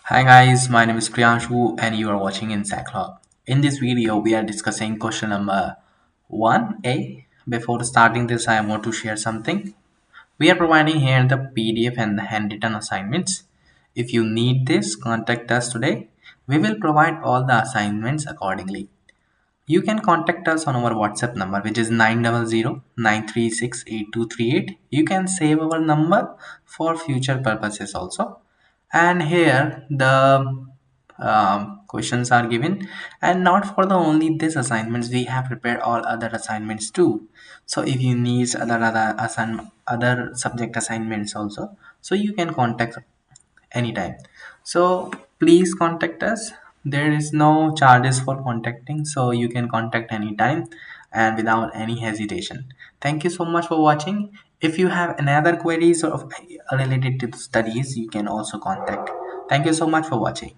Hi guys, my name is Priyanshu and you are watching Inside Club. In this video, we are discussing question number 1A. Before starting this, I want to share something. We are providing here the PDF and the handwritten assignments. If you need this, contact us today. We will provide all the assignments accordingly. You can contact us on our WhatsApp number, which is 900-936-8238. You can save our number for future purposes also. And here the questions are given, and not for the only this assignments. We have prepared all other assignments too. So if you need other subject assignments also, so you can contact anytime. So please contact us. There is no charges for contacting, so you can contact anytime and without any hesitation. Thank you so much for watching. If you have another queries or related to studies, you can also contact. Thank you so much for watching.